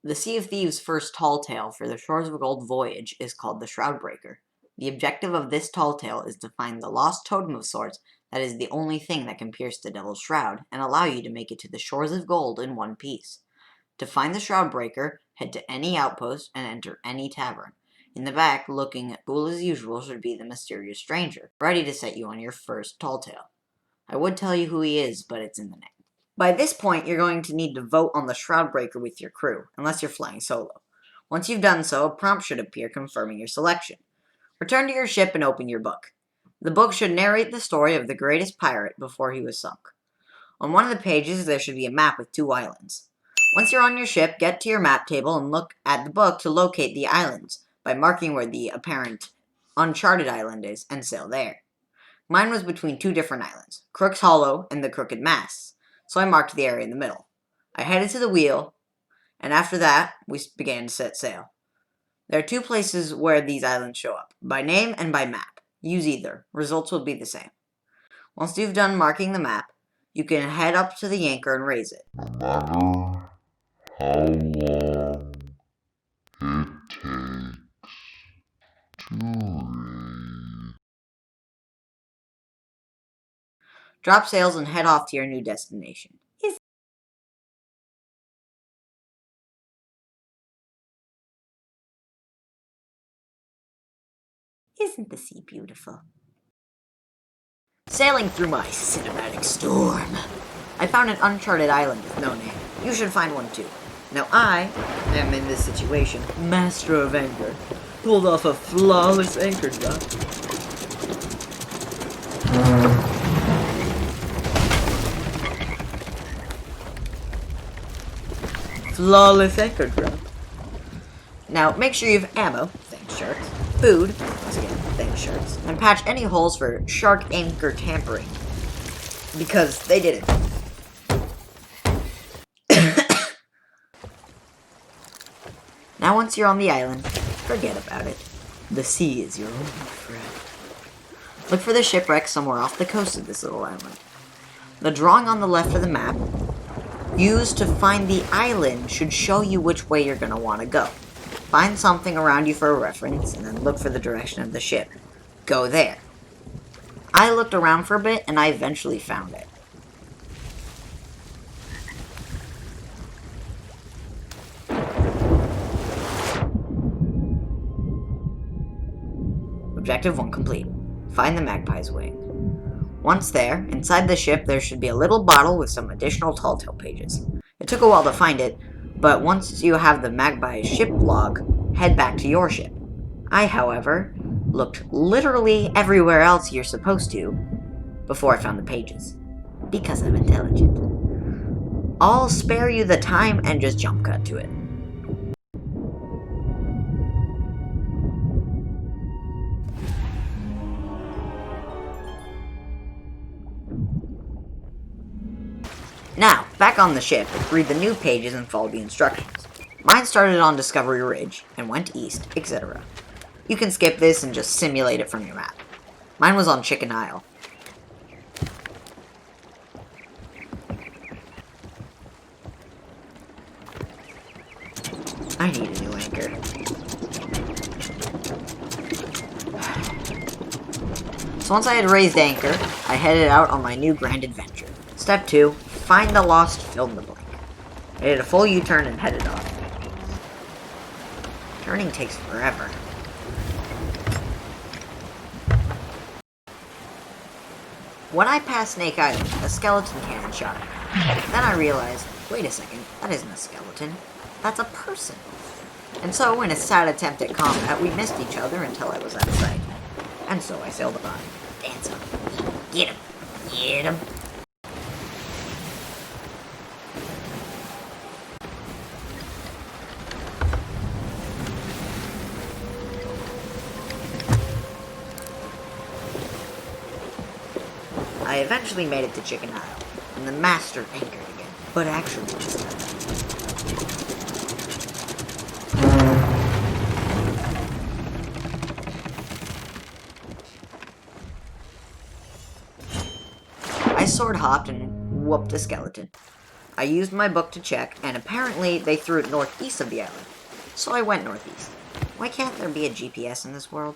The Sea of Thieves' first tall tale for the Shores of Gold voyage is called the Shroudbreaker. The objective of this tall tale is to find the lost totem of sorts that is the only thing that can pierce the Devil's Shroud and allow you to make it to the Shores of Gold in one piece. To find the Shroudbreaker, head to any outpost and enter any tavern. In the back, looking cool as usual, should be the mysterious stranger, ready to set you on your first tall tale. I would tell you who he is, but it's in the name. By this point, you're going to need to vote on the Shroudbreaker with your crew, unless you're flying solo. Once you've done so, a prompt should appear confirming your selection. Return to your ship and open your book. The book should narrate the story of the greatest pirate before he was sunk. On one of the pages, there should be a map with 2 islands. Once you're on your ship, get to your map table and look at the book to locate the islands by marking where the apparent uncharted island is and sail there. Mine was between 2 different islands, Crook's Hollow and the Crooked Masts, so I marked the area in the middle. I headed to the wheel, and after that, we began to set sail. There are 2 places where these islands show up, by name and by map. Use either. Results will be the same. Once you've done marking the map, you can head up to the anchor and raise it. No matter how long it takes to read. Drop sails and head off to your new destination. Isn't the sea beautiful? Sailing through my cinematic storm, I found an uncharted island with no name. You should find one too. Now I am in this situation, master of anchor. Pulled off a flawless anchor drop. Flawless anchor drop. Now make sure you have ammo, thanks sharks, food, once again, thanks sharks, and patch any holes for shark anchor tampering. Because they did it. Now once you're on the island, forget about it. The sea is your only friend. Look for the shipwreck somewhere off the coast of this little island. The drawing on the left of the map, used to find the island, should show you which way you're going to want to go. Find something around you for a reference, and then look for the direction of the ship. Go there. I looked around for a bit, and I eventually found it. Objective 1 complete. Find the magpie's wing. Once there, inside the ship there should be a little bottle with some additional tall tale pages. It took a while to find it, but once you have the magpie's ship log, head back to your ship. I, however, looked literally everywhere else you're supposed to before I found the pages. Because I'm intelligent. I'll spare you the time and just jump cut to it. Now, back on the ship, read the new pages and follow the instructions. Mine started on Discovery Ridge and went east, etc. You can skip this and just simulate it from your map. Mine was on Chicken Isle. I need a new anchor. So once I had raised anchor, I headed out on my new grand adventure. Step 2. Find the lost fill in the blank. I did a full U-turn and headed off. Turning takes forever. When I passed Snake Island, a skeleton cannon shot at me. Then I realized, wait a second, that isn't a skeleton. That's a person. And so, in a sad attempt at combat, we missed each other until I was out of sight. And so I sailed by. Dance on. Get him. Get him. I eventually made it to Chicken Isle, and the master anchored again, but actually just I sword hopped and whooped a skeleton. I used my book to check, and apparently they threw it northeast of the island. So I went northeast. Why can't there be a GPS in this world?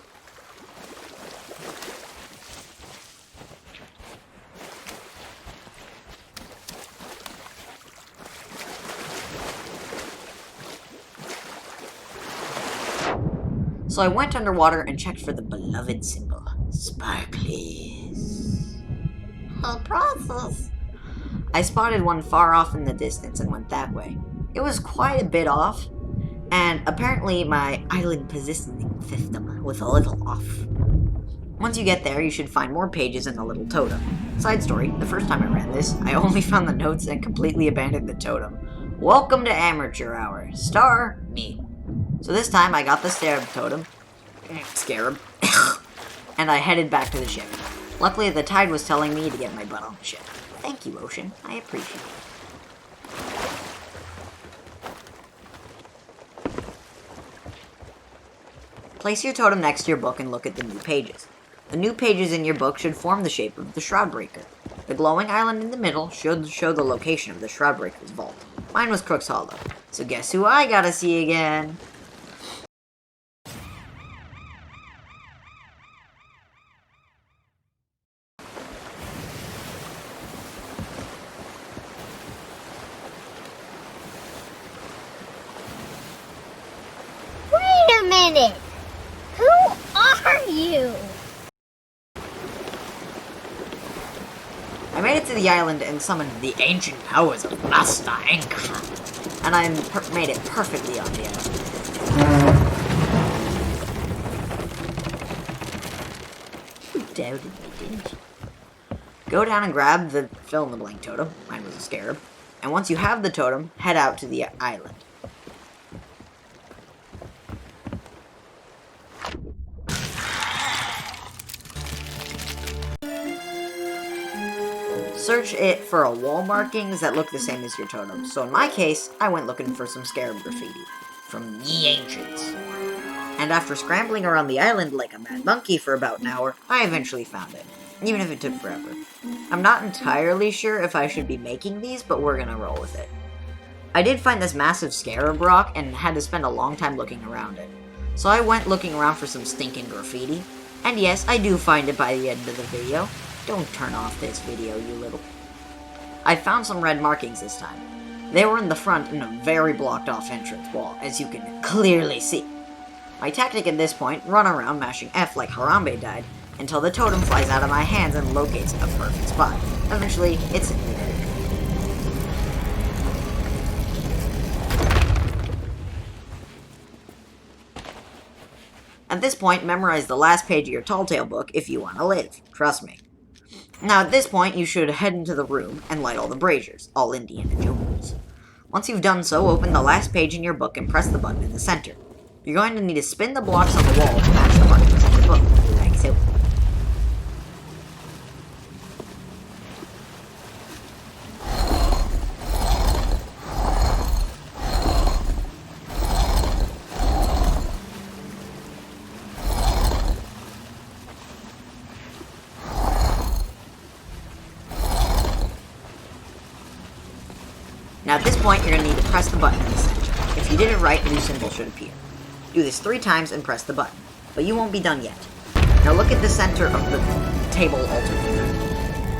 So I went underwater and checked for the beloved symbol, sparklies. A process. I spotted one far off in the distance and went that way. It was quite a bit off, and apparently my island positioning system was a little off. Once you get there, you should find more pages in the little totem. Side story, the first time I ran this, I only found the notes and completely abandoned the totem. Welcome to Amateur Hour. Star me. So this time I got the scarab, and I headed back to the ship. Luckily, the tide was telling me to get my butt on the ship. Thank you, Ocean. I appreciate it. Place your totem next to your book and look at the new pages. The new pages in your book should form the shape of the Shroudbreaker. The glowing island in the middle should show the location of the Shroudbreaker's vault. Mine was Crook's Hollow. So guess who I gotta see again? Wait a minute! Who are you? I made it to the island and summoned the ancient powers of Master Anchor. And I made it perfectly on the island. You doubted me, didn't you? Go down and grab the fill-in-the-blank totem. Mine was a scarab. And once you have the totem, head out to the island. Search it for wall markings that look the same as your totem. So in my case, I went looking for some scarab graffiti from ye ancients. And after scrambling around the island like a mad monkey for about an hour, I eventually found it, even if it took forever. I'm not entirely sure if I should be making these, but we're gonna roll with it. I did find this massive scarab rock and had to spend a long time looking around it. So I went looking around for some stinking graffiti. And yes, I do find it by the end of the video. Don't turn off this video, you little... I found some red markings this time. They were in the front in a very blocked off entrance wall, as you can clearly see. My tactic at this point, run around mashing F like Harambe died, until the totem flies out of my hands and locates a perfect spot. Eventually, it's simply dead. At this point, memorize the last page of your Tall Tale book if you want to live. Trust me. Now at this point, you should head into the room and light all the braziers, all Indiana Jones. Once you've done so, open the last page in your book and press the button in the center. You're going to need to spin the blocks on the wall to match the markings in your book, like so. Now at this point, you're going to need to press the button in the center. If you did it right, a new symbol should appear. Do this 3 times and press the button. But you won't be done yet. Now look at the center of the table alternator.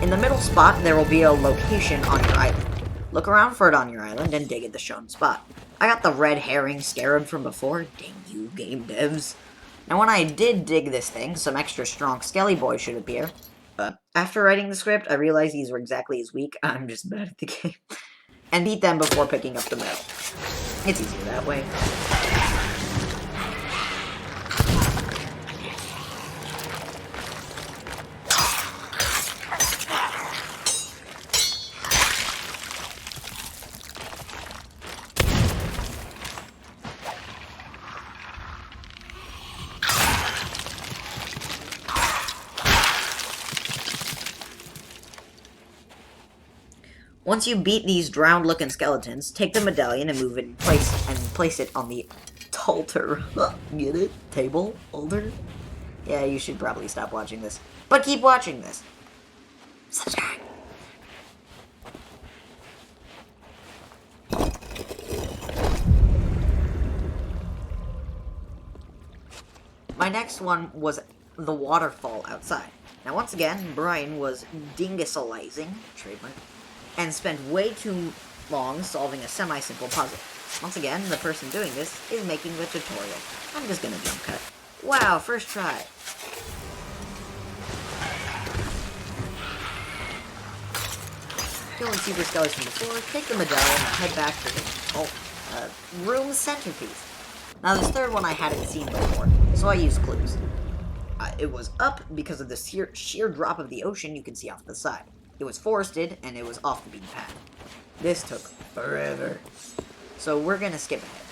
In the middle spot, there will be a location on your island. Look around for it on your island and dig at the shown spot. I got the red herring scarab from before. Dang you, game devs. Now when I did dig this thing, some extra strong skelly boys should appear. But after writing the script, I realized these were exactly as weak. I'm just bad at the game. And beat them before picking up the medal. It's easier that way. Once you beat these drowned-looking skeletons, take the medallion and move it in place, and place it on the altar. Get it? Table? Altar? Yeah, you should probably stop watching this. But keep watching this. Subscribe. My next one was the waterfall outside. Now, once again, Brian was dingusolizing, trademark, and spent way too long solving a semi-simple puzzle. Once again, the person doing this is making the tutorial. I'm just gonna jump cut. Wow, first try. Kill the super skeleton before, take the medallion, and head back to the room centerpiece. Now, this third one I hadn't seen before, so I used clues. It was up because of the sheer drop of the ocean you can see off the side. It was forested, and it was off the beaten path. This took forever. So we're gonna skip ahead.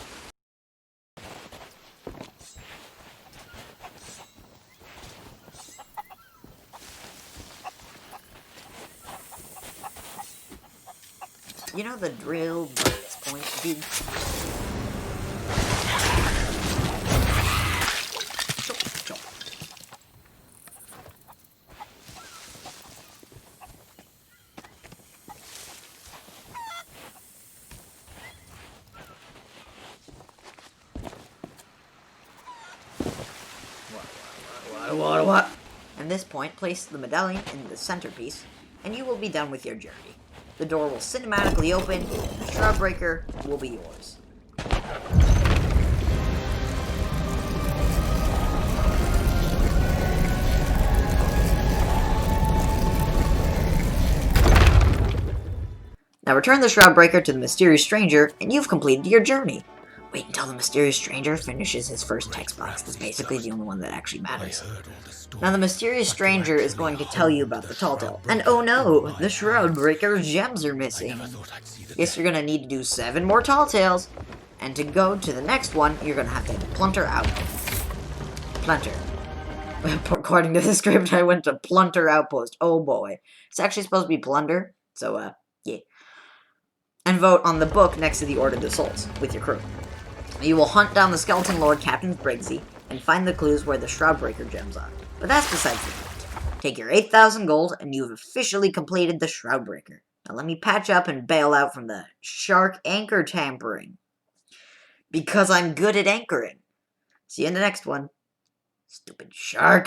You know the drill by this point, dude? Chop. What? At this point, place the medallion in the centerpiece, and you will be done with your journey. The door will cinematically open, and the Shroudbreaker will be yours. Now return the Shroudbreaker to the mysterious stranger, and you've completed your journey. Wait until the mysterious stranger finishes his first text box. That's basically the only one that actually matters. Now the mysterious stranger is going to tell you about the Totem. And oh no, the Shroudbreaker's gems are missing. Guess you're going to need to do 7 more tall tales. And to go to the next one, you're going to have to Plunter Outpost. Plunter. According to the script, I went to Plunter Outpost. Oh boy. It's actually supposed to be Plunder. So, yeah. And vote on the book next to the Order of the Souls with your crew. You will hunt down the Skeleton Lord Captain Briggsy and find the clues where the Shroudbreaker gems are. But that's besides the point. Take your 8,000 gold and you've officially completed the Shroudbreaker. Now let me patch up and bail out from the shark anchor tampering. Because I'm good at anchoring. See you in the next one. Stupid shark.